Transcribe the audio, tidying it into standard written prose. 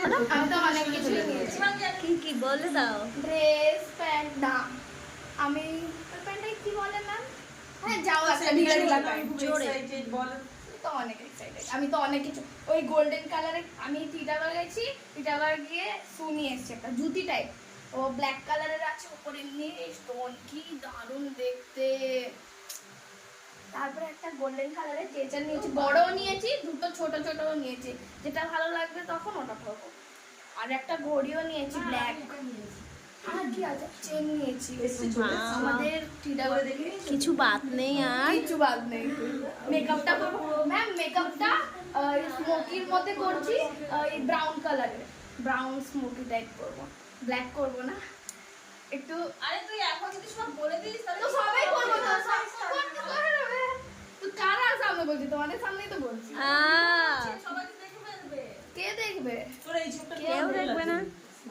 আমি তো অনেক কিছু নিয়েছি। কি কি বলে দাও। ড্রেস, প্যান্ট, না আমি প্যান্টটা কি বলে ম্যাম? হ্যাঁ যাও একটা ঢিলা ঢিলা প্যান্ট। জোরে তো অনেক এক্সাইটেড, আমি তো অনেক কিছু ওই গোল্ডেন কালারে আমি টিটাগড় গেছি, টিটাগড় গিয়ে শু নিয়ে এসেছি একটা জুতি টাইপ, ও ব্ল্যাক কালারের আছে, উপরে এমনি স্টোন, কি দারুণ দেখতে। তারপরে একটা গোল্ডেন কালারের চেচার নিয়েছি, বড়ও নিয়েছি, দুটো ছোট ছোটও নিয়েছি, যেটা ভালো লাগবে তখন ওটা করবো। আর একটা ঘড়িও নিয়েছি ব্ল্যাক। আর কি আছে, চেন নিয়েছি আমাদের টিটাগড়ে দেখে। কিছু বাদ নেই আর। কিছু বাদ নেই। মেকআপটা করবো ম্যাম, মেকআপটা স্মোকির মধ্যে করছি, এই ব্রাউন কালারের, ব্রাউন স্মোকি টাইপ করবো, ব্ল্যাক করবো না একটু। আরে তুই এখন যদি সব বলে দিস তাহলে তো সবাই করবো তো, তো কারা সামনে বলছি, তোমাদের সামনেই তো বলছি। সবাই তো দেখে ফেলবে। কে দেখবে? তোর এই ছোট্ট কেউ দেখবে